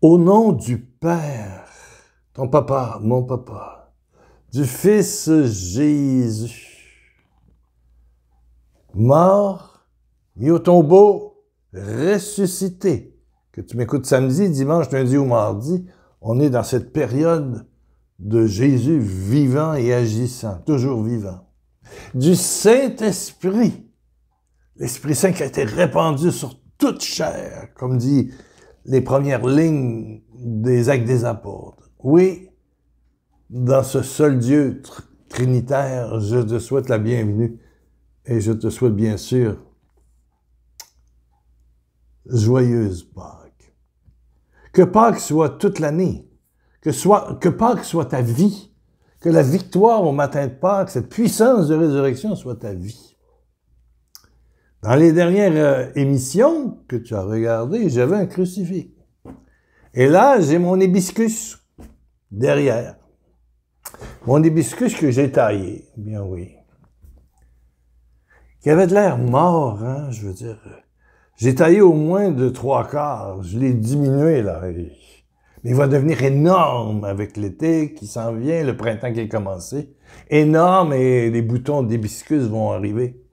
Au nom du Père, ton papa, mon papa, du Fils Jésus, mort, mis au tombeau, ressuscité. Que tu m'écoutes samedi, dimanche, lundi ou mardi, on est dans cette période de Jésus vivant et agissant, toujours vivant. Du Saint-Esprit, l'Esprit Saint qui a été répandu sur toute chair, comme dit les premières lignes des Actes des Apôtres. Oui, dans ce seul Dieu trinitaire, je te souhaite la bienvenue et je te souhaite bien sûr joyeuse Pâques. Que Pâques soit toute l'année, que Pâques soit ta vie, que la victoire au matin de Pâques, cette puissance de résurrection soit ta vie. Dans les dernières émissions que tu as regardées, j'avais un crucifix. Et là, j'ai mon hibiscus derrière. Mon hibiscus que j'ai taillé, bien oui. Qui avait de l'air mort, hein, je veux dire. J'ai taillé au moins de 3/4. Je l'ai diminué, là. Mais il va devenir énorme avec l'été qui s'en vient, le printemps qui est commencé. Énorme et les boutons d'hibiscus vont arriver.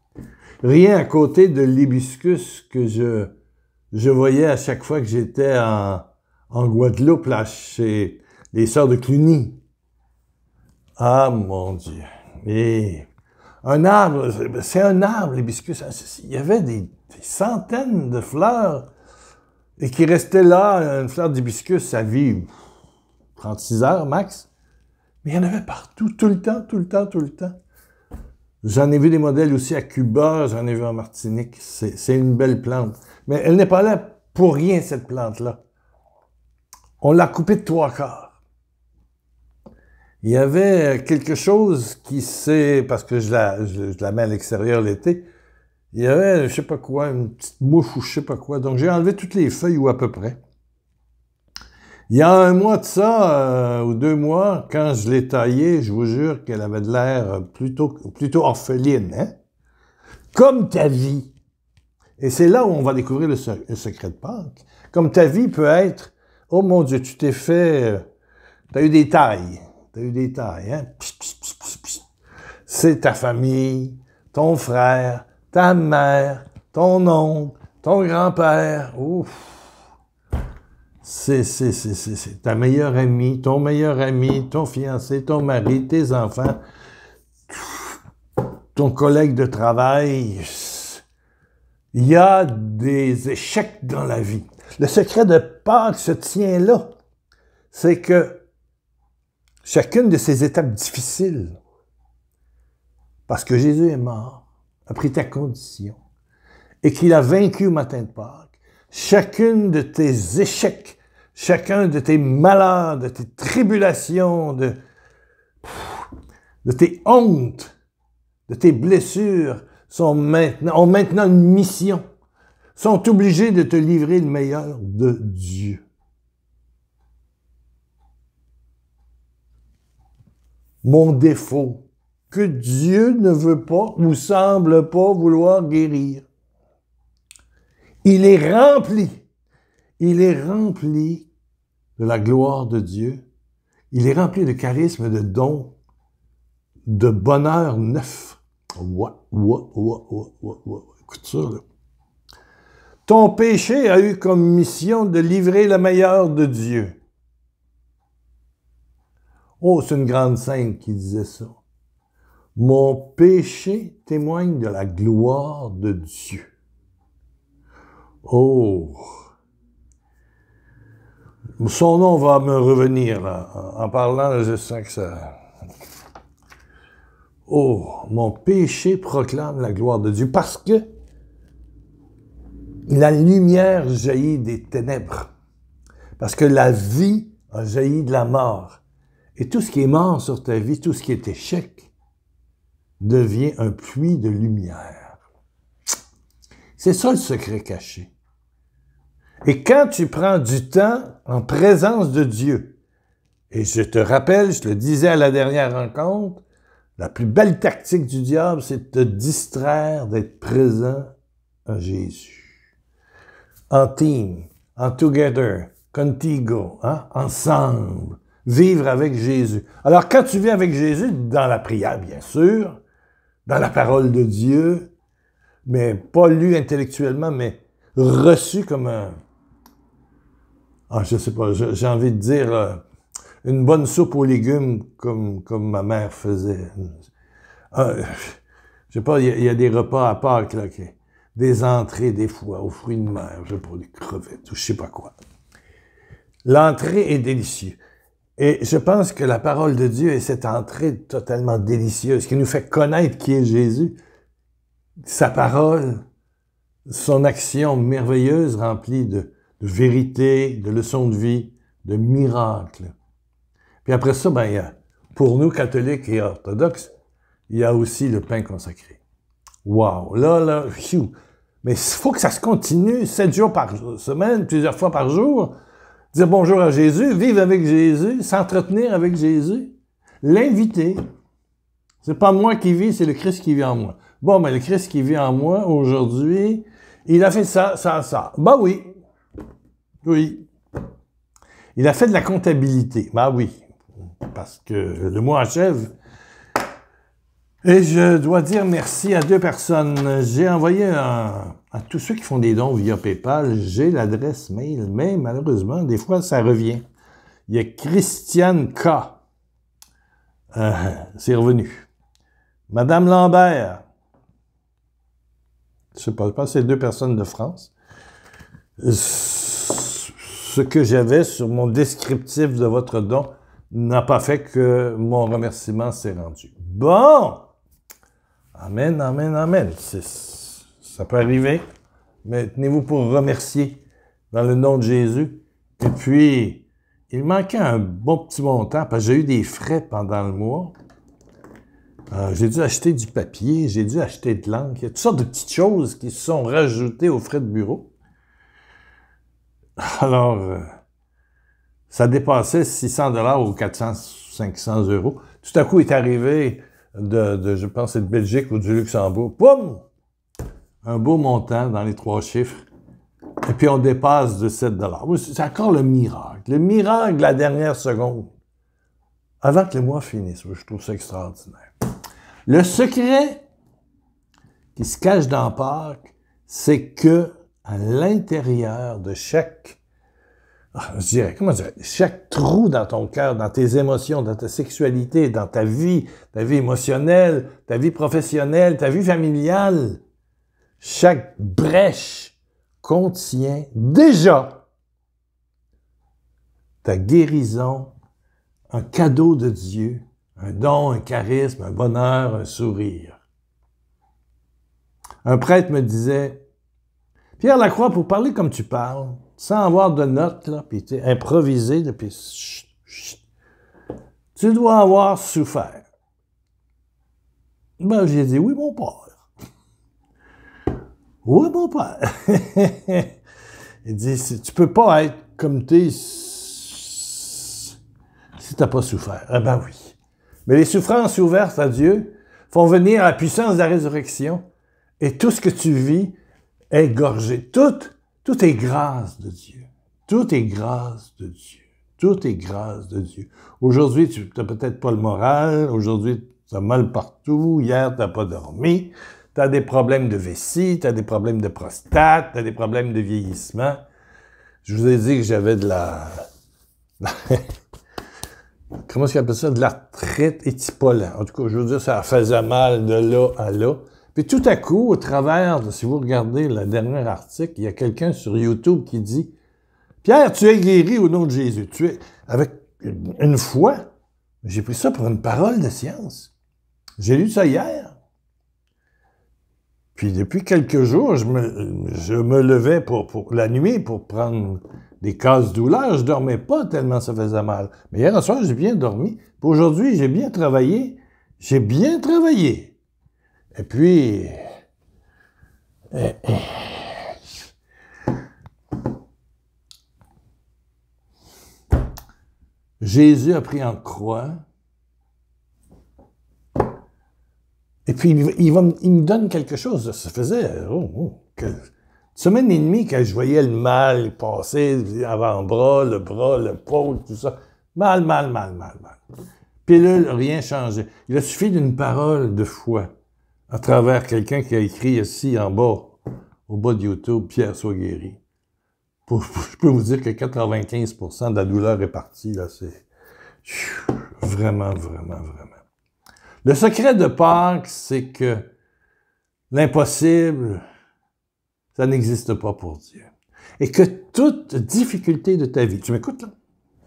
Rien à côté de l'hibiscus que je voyais à chaque fois que j'étais en Guadeloupe, là, chez les sœurs de Cluny. Ah, mon Dieu. Et un arbre, c'est un arbre, l'hibiscus. Il y avait des centaines de fleurs et qui restaient là, une fleur d'hibiscus, ça vit 36 heures max. Mais il y en avait partout, tout le temps, tout le temps, tout le temps. J'en ai vu des modèles aussi à Cuba, j'en ai vu en Martinique. C'est une belle plante. Mais elle n'est pas là pour rien, cette plante-là. On l'a coupée de 3/4. Il y avait quelque chose qui s'est... Parce que je la mets à l'extérieur l'été. Il y avait, je sais pas quoi, une petite mouche ou je sais pas quoi. Donc, j'ai enlevé toutes les feuilles ou à peu près. Il y a un mois de ça, ou 2 mois, quand je l'ai taillée, je vous jure qu'elle avait de l'air plutôt orpheline, hein? Comme ta vie. Et c'est là où on va découvrir le secret de Pâques. Comme ta vie peut être, oh mon Dieu, tu t'es fait, t'as eu des tailles. T'as eu des tailles, hein? C'est ta famille, ton frère, ta mère, ton oncle, ton grand-père. Ouf! C'est ta meilleure amie, ton meilleur ami, ton fiancé, ton mari, tes enfants, ton collègue de travail. Il y a des échecs dans la vie. Le secret de Pâques se tient là. C'est que chacune de ces étapes difficiles, parce que Jésus est mort, a pris ta condition, et qu'il a vaincu au matin de Pâques, chacune de tes échecs, chacun de tes malheurs, de tes tribulations, de tes hontes, de tes blessures, ont maintenant une mission, sont obligés de te livrer le meilleur de Dieu. Mon défaut, que Dieu ne veut pas ou semble pas vouloir guérir. Il est rempli de la gloire de Dieu. Il est rempli de charisme, de dons, de bonheur neuf. Écoute ça, là. Ton péché a eu comme mission de livrer le meilleur de Dieu. Oh, c'est une grande sainte qui disait ça. Mon péché témoigne de la gloire de Dieu. Oh! Son nom va me revenir, là. En parlant, je sens que ça... Oh! Mon péché proclame la gloire de Dieu parce que la lumière jaillit des ténèbres. Parce que la vie a jailli de la mort. Et tout ce qui est mort sur ta vie, tout ce qui est échec, devient un puits de lumière. C'est ça le secret caché. Et quand tu prends du temps en présence de Dieu, et je te rappelle, je te le disais à la dernière rencontre, la plus belle tactique du diable, c'est de te distraire d'être présent à Jésus. En team, en together, contigo, hein, ensemble, vivre avec Jésus. Alors, quand tu vis avec Jésus, dans la prière, bien sûr, dans la parole de Dieu, mais pas lu intellectuellement, mais reçu comme un... Ah, je sais pas, j'ai envie de dire une bonne soupe aux légumes comme ma mère faisait. Je sais pas, il y a des repas à Pâques, là, des entrées, des fois, aux fruits de mer, je sais pas, des crevettes, ou je sais pas quoi. L'entrée est délicieuse. Et je pense que la parole de Dieu est cette entrée totalement délicieuse qui nous fait connaître qui est Jésus. Sa parole, son action merveilleuse remplie de vérité, de leçons de vie, de miracles. Puis après ça, ben, pour nous, catholiques et orthodoxes, il y a aussi le pain consacré. Wow! Là, pfiou! Mais il faut que ça se continue 7 jours par semaine, plusieurs fois par jour. Dire bonjour à Jésus, vivre avec Jésus, s'entretenir avec Jésus, l'inviter. C'est pas moi qui vis, c'est le Christ qui vit en moi. Bon, mais le Christ qui vit en moi, aujourd'hui, il a fait ça, ça, ça. Ben oui. Oui. Il a fait de la comptabilité. Ben oui. Parce que le mois achève. Et je dois dire merci à 2 personnes. J'ai envoyé à tous ceux qui font des dons via PayPal, j'ai l'adresse mail, mais malheureusement, des fois, ça revient. Il y a Christiane K. C'est revenu. Madame Lambert. Je sais pas, je pense que c'est 2 personnes de France. Ce que j'avais sur mon descriptif de votre don n'a pas fait que mon remerciement s'est rendu. Bon! Amen, amen, amen. Ça peut arriver, mais tenez-vous pour remercier dans le nom de Jésus. Et puis, il manquait un bon petit montant, parce que j'ai eu des frais pendant le mois. J'ai dû acheter du papier, j'ai dû acheter de l'encre. Il y a toutes sortes de petites choses qui se sont rajoutées aux frais de bureau. Alors, ça dépassait 600 $ ou 400, 500 €. Tout à coup est arrivé je pense, c'est de Belgique ou du Luxembourg. Poum! Un beau montant dans les 3 chiffres. Et puis, on dépasse de 7 $. C'est encore le miracle. Le miracle de la dernière seconde. Avant que le mois finisse. Je trouve ça extraordinaire. Le secret qui se cache dans Pâques, c'est que à l'intérieur de chaque chaque trou dans ton cœur, dans tes émotions, dans ta sexualité, dans ta vie émotionnelle, ta vie professionnelle, ta vie familiale, chaque brèche contient déjà ta guérison, un cadeau de Dieu, un don, un charisme, un bonheur, un sourire. Un prêtre me disait, Pierre Lacroix, pour parler comme tu parles, sans avoir de notes, là, puis improviser, puis chut, chut, tu dois avoir souffert. Ben, j'ai dit, oui, mon père. Oui, mon père. Il dit, tu peux pas être comme t'es si t'as pas souffert. Ah ben oui. Mais les souffrances ouvertes à Dieu font venir la puissance de la résurrection, et tout ce que tu vis est gorgé. Tout est grâce de Dieu. Tout est grâce de Dieu. Tout est grâce de Dieu. Aujourd'hui, tu n'as peut-être pas le moral. Aujourd'hui, tu as mal partout. Hier, tu n'as pas dormi. Tu as des problèmes de vessie. Tu as des problèmes de prostate. Tu as des problèmes de vieillissement. Je vous ai dit que j'avais de la... Comment est-ce qu'on appelle ça? De l'arthrite étipolant. En tout cas, je veux dire, ça faisait mal de là à là. Puis tout à coup, au travers, si vous regardez le dernier article, il y a quelqu'un sur YouTube qui dit « Pierre, tu es guéri au nom de Jésus. » Tu es avec une foi. J'ai pris ça pour une parole de science. J'ai lu ça hier. Puis depuis quelques jours, je me levais pour la nuit pour prendre des casse-douleurs. Je dormais pas tellement ça faisait mal. Mais hier soir, j'ai bien dormi. Puis aujourd'hui, j'ai bien travaillé. J'ai bien travaillé. Et puis, Jésus a pris en croix, et puis il me donne quelque chose. Ça faisait semaine et demie, quand je voyais le mal passer, avant-bras, l'épaule, tout ça, mal. Pilule, rien changé. Il a suffi d'une parole de foi à travers quelqu'un qui a écrit ici en bas, au bas de YouTube, Pierre soit guéri. Je peux vous dire que 95% de la douleur est partie, là, c'est vraiment. Le secret de Pâques, c'est que l'impossible, ça n'existe pas pour Dieu. Et que toute difficulté de ta vie, tu m'écoutes là?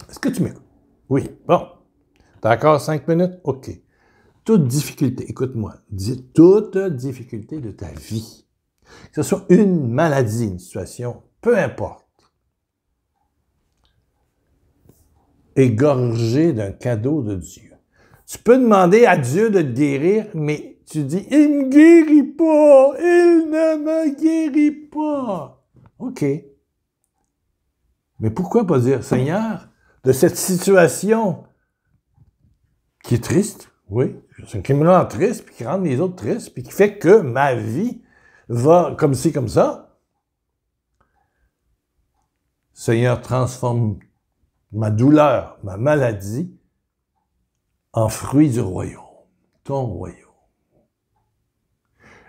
Est-ce que tu m'écoutes? Oui, bon. T'as encore 5 minutes? OK. Toute difficulté, écoute-moi, toute difficulté de ta vie, que ce soit une maladie, une situation, peu importe, est gorgée d'un cadeau de Dieu. Tu peux demander à Dieu de te guérir, mais tu dis, il ne me guérit pas, il ne me guérit pas. OK. Mais pourquoi pas dire, Seigneur, de cette situation qui est triste, oui, qui me rend triste, puis qui rend les autres tristes, puis qui fait que ma vie va comme ci, comme ça. Seigneur, transforme ma douleur, ma maladie, en fruit du royaume, ton royaume.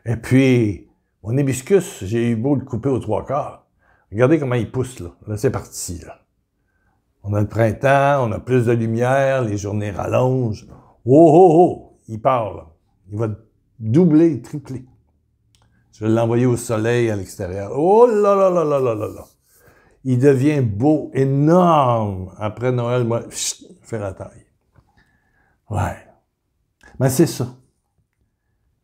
Et puis, mon hibiscus, j'ai eu beau le couper aux 3/4. Regardez comment il pousse, là. Là, c'est parti, là. On a le printemps, on a plus de lumière, les journées rallongent. Il part, là. Il va doubler, tripler. Je vais l'envoyer au soleil à l'extérieur. Oh là là là là là là là. Il devient beau, énorme. Après Noël, moi, fait la taille. Ouais. Mais c'est ça.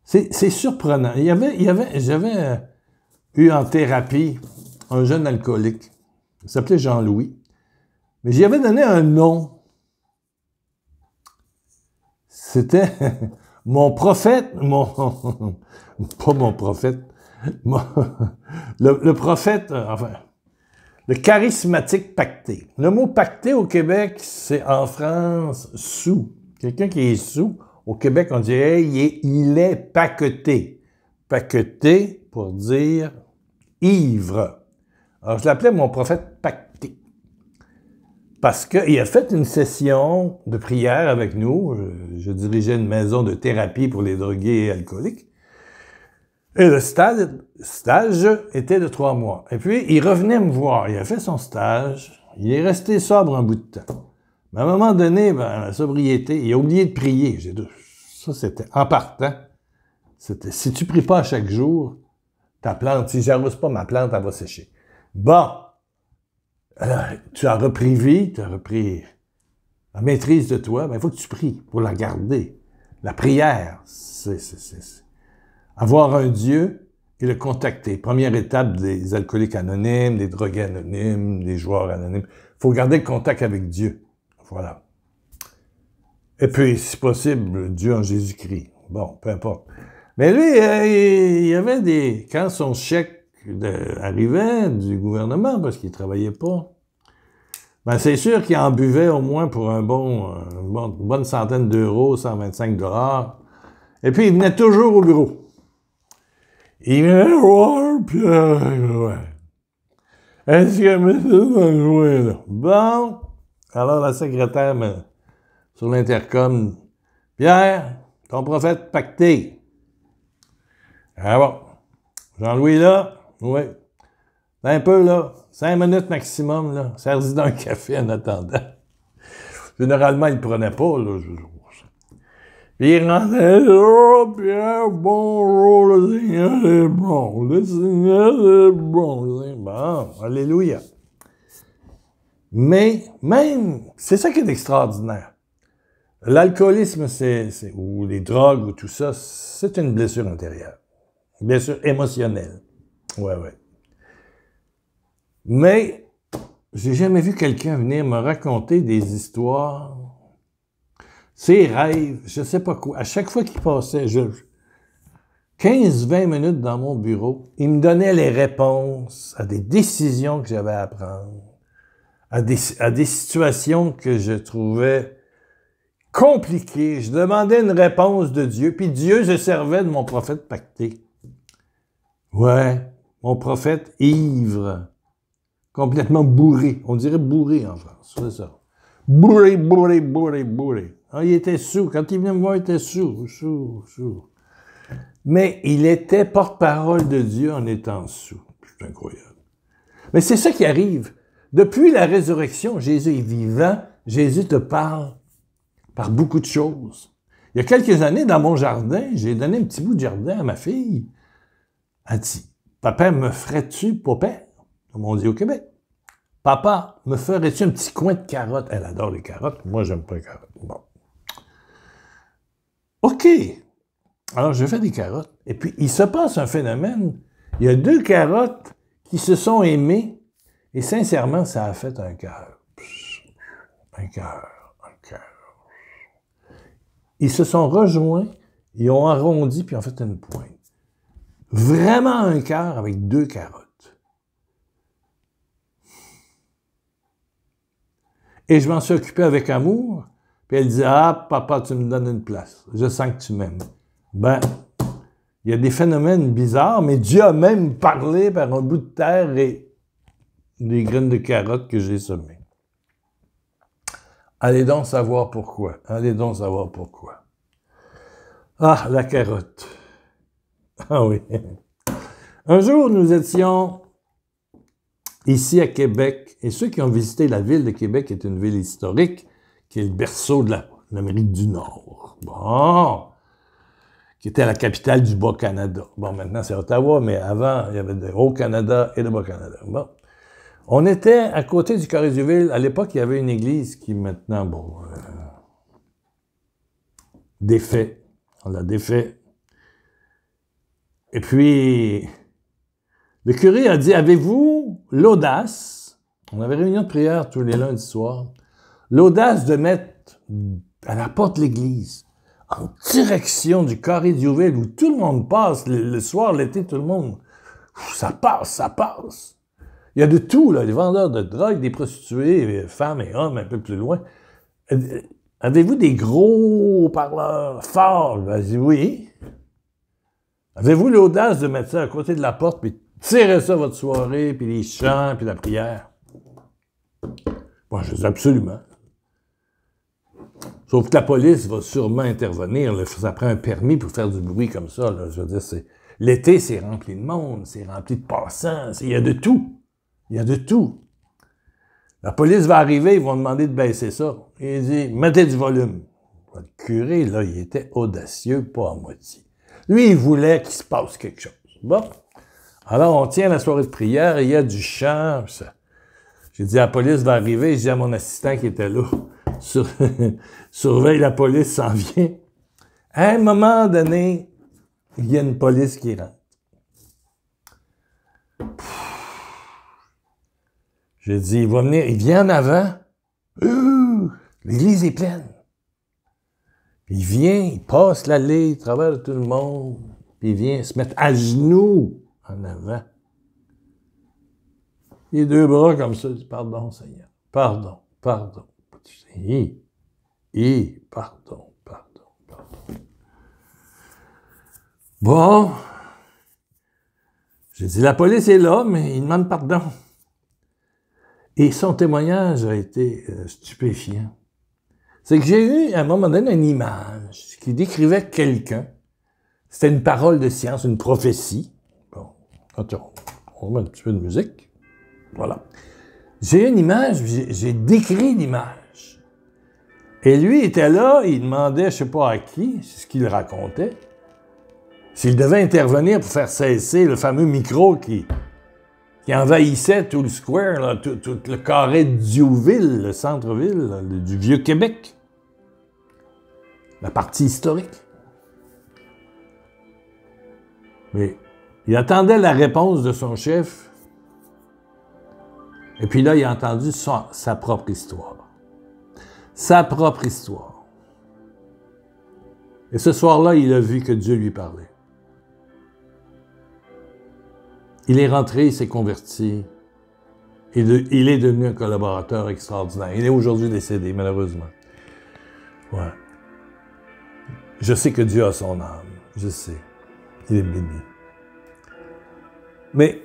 C'est surprenant. J'avais eu en thérapie un jeune alcoolique. Il s'appelait Jean-Louis. Mais j'y avais donné un nom. C'était mon prophète, pas mon prophète, le prophète, enfin, le charismatique pacté. Le mot pacté au Québec, c'est en France sous. Quelqu'un qui est sous, au Québec, on dirait il est paqueté. Paqueté pour dire ivre. Alors, je l'appelais mon prophète pacté. Parce qu'il a fait une session de prière avec nous. Je dirigeais une maison de thérapie pour les drogués et alcooliques. Et le stage était de 3 mois. Et puis, il revenait me voir. Il a fait son stage. Il est resté sobre un bout de temps. Mais à un moment donné, la sobriété, il a oublié de prier. Ça, c'était en partant. C'était, si tu pries pas à chaque jour, ta plante, si j'arrose pas ma plante, elle va sécher. Bon. Tu as repris vie, tu as repris la maîtrise de toi, il faut que tu pries pour la garder. La prière, c'est avoir un Dieu et le contacter. Première étape des alcooliques anonymes, des drogués anonymes, des joueurs anonymes. Il faut garder le contact avec Dieu. Voilà. Et puis, si possible, Dieu en Jésus-Christ. Bon, peu importe. Mais lui, il y avait quand son chèque arrivait du gouvernement, parce qu'il travaillait pas, c'est sûr qu'il en buvait au moins pour une bonne centaine d'euros, 125 $. Et puis, il venait toujours au bureau. Il venait voir, puis est-ce que monsieur va jouer, là? Bon. Alors, la secrétaire, sur l'intercom, Pierre, ton prophète pacté. Ah bon. Jean-Louis, là? Oui. Un peu, là. 5 minutes maximum, là. Servi d'un café en attendant. Généralement, il ne prenait pas, là. Puis il rentrait, oh, Pierre, bonjour, le Seigneur est bon. Le Seigneur est bon. Bon, alléluia. Mais, même, c'est ça qui est extraordinaire. L'alcoolisme, ou les drogues, ou tout ça, c'est une blessure intérieure. Une blessure émotionnelle. Ouais. Mais, j'ai jamais vu quelqu'un venir me raconter des histoires, ses rêves, je sais pas quoi. À chaque fois qu'il passait, 15-20 minutes dans mon bureau, il me donnait les réponses à des décisions que j'avais à prendre, à des situations que je trouvais compliquées. Je demandais une réponse de Dieu, puis Dieu se servait de mon prophète pacté. Ouais. mon prophète ivre, complètement bourré. On dirait bourré en France, c'est ça. Bourré, bourré, bourré, bourré. Ah, il était sous. Quand il venait me voir, il était sous. Mais il était porte-parole de Dieu en étant sous. C'est incroyable. Mais c'est ça qui arrive. Depuis la résurrection, Jésus est vivant. Jésus te parle par beaucoup de choses. Il y a quelques années, dans mon jardin, j'ai donné un petit bout de jardin à ma fille. Elle dit, « Papa, me ferais-tu papa? » Comme on dit au Québec. « Papa, me ferais-tu un petit coin de carottes? » Elle adore les carottes. Moi, j'aime pas les carottes. Bon. OK. Alors, je fais des carottes. Et puis, il se passe un phénomène. Il y a 2 carottes qui se sont aimées. Et sincèrement, ça a fait un cœur. Un cœur. Ils se sont rejoints, ils ont arrondi, puis ont fait une pointe. Vraiment un cœur avec 2 carottes. Et je m'en suis occupé avec amour, puis elle disait, « Ah, papa, tu me donnes une place. Je sens que tu m'aimes. » Ben, il y a des phénomènes bizarres, mais Dieu a même parlé par un bout de terre et des graines de carottes que j'ai semées. Allez donc savoir pourquoi. Allez donc savoir pourquoi. Ah, la carotte. Ah oui. Un jour, nous étions ici à Québec, et ceux qui ont visité la ville de Québec, qui est une ville historique, qui est le berceau de l'Amérique du Nord. Bon. Qui était la capitale du Bas-Canada. Bon, maintenant, c'est Ottawa, mais avant, il y avait le Haut-Canada et le Bas-Canada. Bon. On était à côté du Carré-du-Ville. À l'époque, il y avait une église qui, maintenant, bon, défait. On l'a défait. Et puis, le curé a dit, avez-vous l'audace, on avait réunion de prière tous les lundis soirs, l'audace de mettre à la porte de l'église, en direction du Carré-du-Ville, où tout le monde passe, le soir, l'été, tout le monde, ça passe. Il y a de tout, là, des vendeurs de drogue, des prostituées, femmes et hommes, un peu plus loin. Avez-vous des gros parleurs forts? Ben, je dis oui. Avez-vous l'audace de mettre ça à côté de la porte, puis tirer ça votre soirée, puis les chants, puis la prière? Bon, je dis absolument. Sauf que la police va sûrement intervenir. Là. Ça prend un permis pour faire du bruit comme ça. Là. Je veux dire, l'été, c'est rempli de monde, c'est rempli de passants, il y a de tout. Il y a de tout. La police va arriver, ils vont demander de baisser ça. Et il dit, mettez du volume. Le curé, là, il était audacieux, pas à moitié. Lui, il voulait qu'il se passe quelque chose. Bon. Alors, on tient la soirée de prière, et il y a du chant. J'ai dit, la police va arriver. J'ai dit à mon assistant qui était là, surveille la police, s'en vient. À un moment donné, il y a une police qui rentre. J'ai dit, il va venir, il vient en avant. L'église est pleine. Puis il vient, il passe l'allée, il traverse tout le monde, puis il vient se mettre à genoux en avant. Les 2 bras comme ça, il dit, pardon, Seigneur, pardon. Pardon. Bon. J'ai dit, la police est là, mais il demande pardon. Et son témoignage a été stupéfiant. C'est que j'ai eu, à un moment donné, une image qui décrivait quelqu'un. C'était une parole de science, une prophétie. Bon, attends, on met un petit peu de musique. Voilà. J'ai eu une image, j'ai décrit l'image. Et lui était là, il demandait, je sais pas à qui, c'est ce qu'il racontait, s'il devait intervenir pour faire cesser le fameux micro qui envahissait tout le square, là, tout le carré de Diouville, le centre-ville là, du Vieux-Québec. La partie historique. Mais il attendait la réponse de son chef. Et puis là, il a entendu sa propre histoire. Sa propre histoire. Et ce soir-là, il a vu que Dieu lui parlait. Il est rentré, il s'est converti. Il est devenu un collaborateur extraordinaire. Il est aujourd'hui décédé, malheureusement. Ouais. Je sais que Dieu a son âme. Je sais. Il est béni. Mais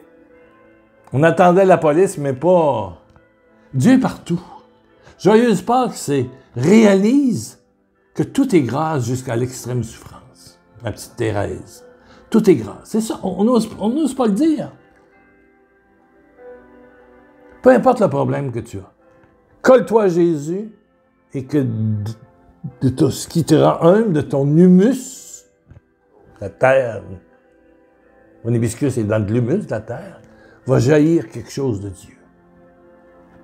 On attendait la police, mais pas... Dieu est partout. Joyeuse Pâques, c'est réalise que tout est grâce jusqu'à l'extrême souffrance. Ma petite Thérèse. Tout est grâce. C'est ça, on n'ose pas le dire. Peu importe le problème que tu as. Colle-toi à Jésus et que de ce qui te rend humble, de ton humus, la terre, mon hibiscus est dans de l'humus, la terre, va jaillir quelque chose de Dieu.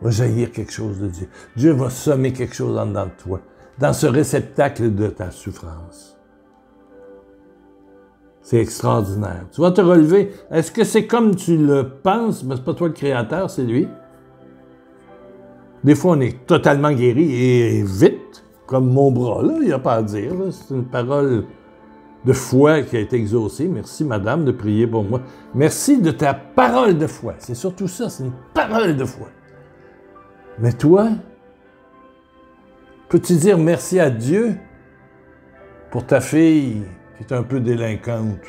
Va jaillir quelque chose de Dieu. Dieu va semer quelque chose en dedans de toi, dans ce réceptacle de ta souffrance. C'est extraordinaire. Tu vas te relever. Est-ce que c'est comme tu le penses? Ben, c'est pas toi le créateur, c'est lui. Des fois, on est totalement guéri et vite, comme mon bras, là, il n'y a pas à dire. Là. C'est une parole de foi qui a été exaucée. Merci, madame, de prier pour moi. Merci de ta parole de foi. C'est surtout ça, c'est une parole de foi. Mais toi, peux-tu dire merci à Dieu pour ta fille qui est un peu délinquante,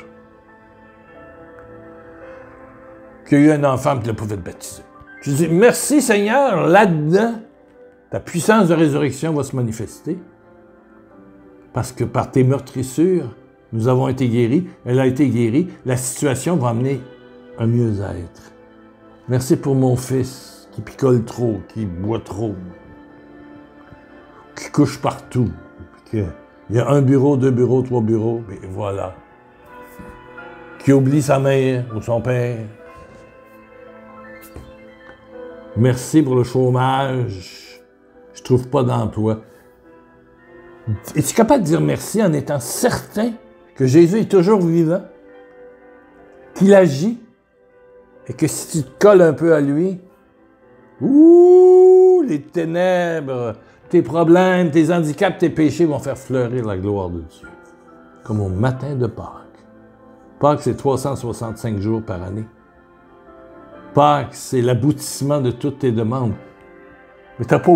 qui a eu un enfant et qui ne l'a pas fait baptiser? Tu dis merci Seigneur, là-dedans, ta puissance de résurrection va se manifester. Parce que par tes meurtrissures, nous avons été guéris, elle a été guérie, la situation va amener un mieux-être. Merci pour mon fils qui picole trop, qui boit trop, qui couche partout. Il y a un bureau, 2 bureaux, 3 bureaux, et voilà. Qui oublie sa mère ou son père. Merci pour le chômage. Je trouve pas d'emploi. Es-tu capable de dire merci en étant certain que Jésus est toujours vivant, qu'il agit, et que si tu te colles un peu à lui, ouh, les ténèbres, tes problèmes, tes handicaps, tes péchés vont faire fleurir la gloire de Dieu. Comme au matin de Pâques. Pâques, c'est 365 jours par année. Pâques, c'est l'aboutissement de toutes tes demandes. Mais tu n'es pas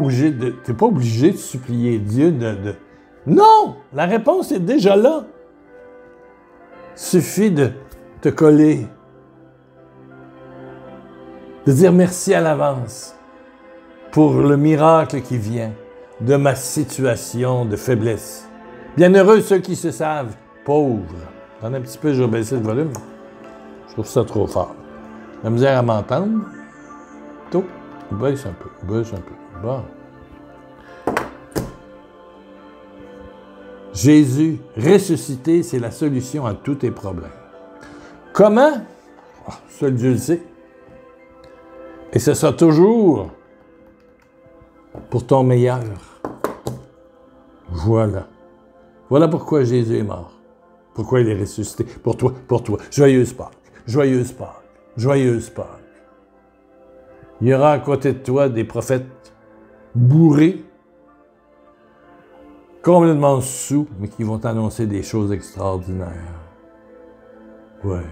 obligé de supplier Dieu de... Non! La réponse est déjà là. Il suffit de te coller. De dire merci à l'avance pour le miracle qui vient de ma situation de faiblesse. Bienheureux ceux qui se savent pauvres. Attends un petit peu, je vais baisser le volume. Je trouve ça trop fort. La misère à m'entendre. Tout. Baisse un peu, baisse un peu. Bon. Jésus ressuscité, c'est la solution à tous tes problèmes. Comment? Oh, seul Dieu le sait. Et ce sera toujours pour ton meilleur. Voilà. Voilà pourquoi Jésus est mort. Pourquoi il est ressuscité. Pour toi, pour toi. Joyeuse Pâques. Joyeuse Pâques. Joyeuse Pâques. Il y aura à côté de toi des prophètes bourrés, complètement sous, mais qui vont t'annoncer des choses extraordinaires. Ouais.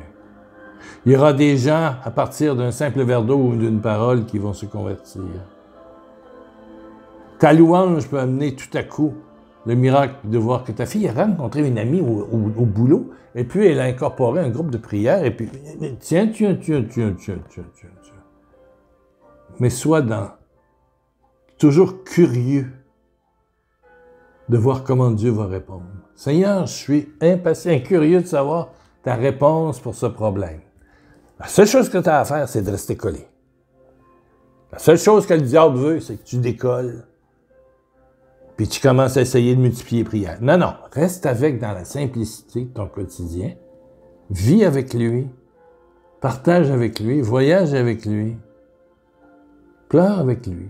Il y aura des gens, à partir d'un simple verre d'eau ou d'une parole, qui vont se convertir. Ta louange peut amener tout à coup le miracle de voir que ta fille a rencontré une amie au boulot, et puis elle a incorporé un groupe de prière, et puis, tiens. Mais sois toujours curieux de voir comment Dieu va répondre. Seigneur, je suis impatient, curieux de savoir ta réponse pour ce problème. La seule chose que tu as à faire, c'est de rester collé. La seule chose que le diable veut, c'est que tu décolles, puis tu commences à essayer de multiplier les prières. Non, reste avec dans la simplicité de ton quotidien, vis avec lui, partage avec lui, voyage avec lui, pleure avec lui.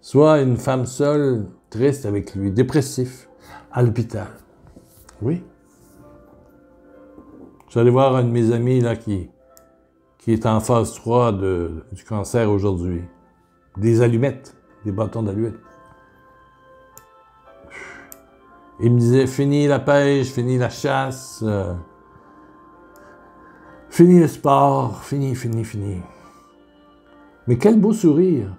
Sois une femme seule, triste avec lui, dépressif, à l'hôpital. Oui. Je suis allé voir un de mes amis là, qui est en phase 3 du cancer aujourd'hui. Des allumettes, des bâtons d'allumettes. Il me disait, fini la pêche, fini la chasse, fini le sport, fini. Mais quel beau sourire.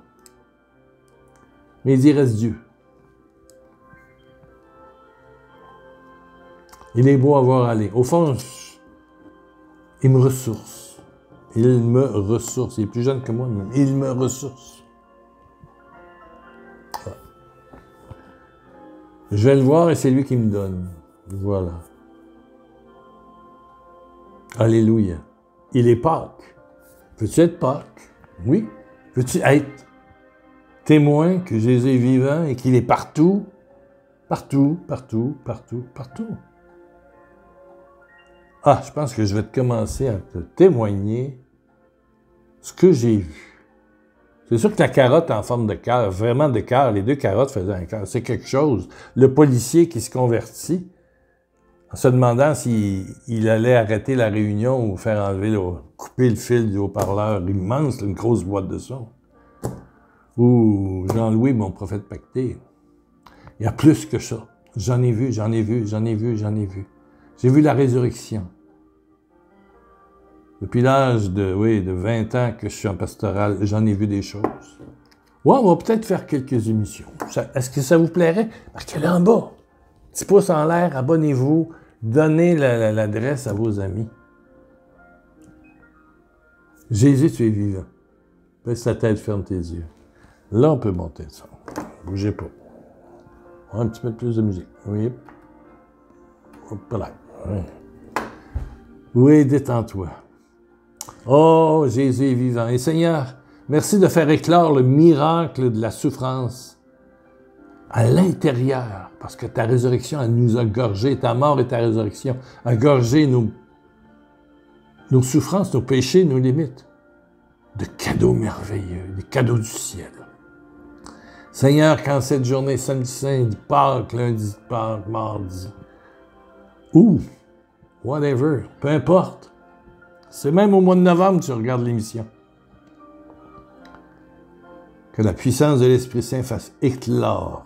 Mais il dit, reste Dieu. Il est beau à voir aller. Au fond, il me ressource. Il me ressource. Il est plus jeune que moi, mais il me ressource. Voilà. Je vais le voir et c'est lui qui me donne. Voilà. Alléluia. Il est Pâques. Veux-tu être Pâques? Oui. Veux-tu être témoin que Jésus est vivant et qu'il est partout? Partout, partout, partout, partout. Ah, je pense que je vais te commencer à te témoigner ce que j'ai vu. C'est sûr que la carotte en forme de cœur, vraiment de cœur, les deux carottes faisaient un cœur, c'est quelque chose. Le policier qui se convertit, en se demandant s'il allait arrêter la réunion ou faire enlever, couper le fil du haut-parleur immense, une grosse boîte de son. Ou Jean-Louis, mon prophète pacté. Il y a plus que ça. J'en ai vu, j'en ai vu, j'en ai vu, j'en ai vu. J'ai vu la résurrection. Depuis l'âge de 20 ans que je suis en pastoral, j'en ai vu des choses. Ouais, on va peut-être faire quelques émissions. Est-ce que ça vous plairait? Marquez-le en bas. Petit pouce en l'air, abonnez-vous, donnez l'adresse à vos amis. Jésus, tu es vivant. Baisse ta tête, ferme tes yeux. Là, on peut monter le son. Bougez pas. Un petit peu plus de musique. Oui. Hop là. Oui, détends-toi. Oh, Jésus est vivant. Et Seigneur, merci de faire éclore le miracle de la souffrance à l'intérieur, parce que ta résurrection, elle nous a gorgé, ta mort et ta résurrection a gorgé nos souffrances, nos péchés, nos limites, de cadeaux merveilleux, des cadeaux du ciel. Seigneur, quand cette journée, samedi saint, Pâques, lundi de Pâques, mardi, ou whatever, peu importe, c'est même au mois de novembre que tu regardes l'émission. Que la puissance de l'Esprit Saint fasse éclore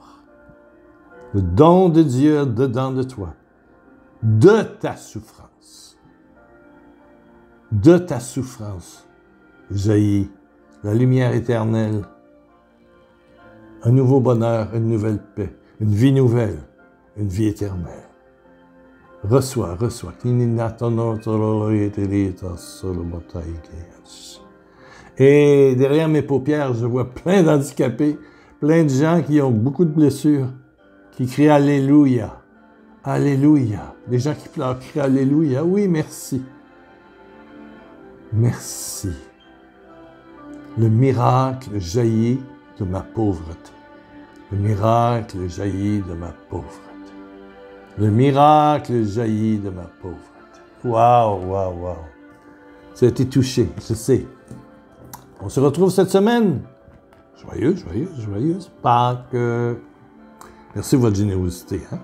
le don de Dieu dedans de toi, de ta souffrance. De ta souffrance jaillit la lumière éternelle, un nouveau bonheur, une nouvelle paix, une vie nouvelle, une vie éternelle. Reçois, reçois. Et derrière mes paupières, je vois plein d'handicapés, plein de gens qui ont beaucoup de blessures, qui crient Alléluia. Alléluia. Des gens qui pleurent, qui crient Alléluia. Oui, merci. Merci. Le miracle jaillit de ma pauvreté. Le miracle jaillit de ma pauvreté. Le miracle jaillit de ma pauvreté. Wow, wow, wow. Tu as été touché, je sais. On se retrouve cette semaine. Joyeuse Pâques. Merci de votre générosité. Hein?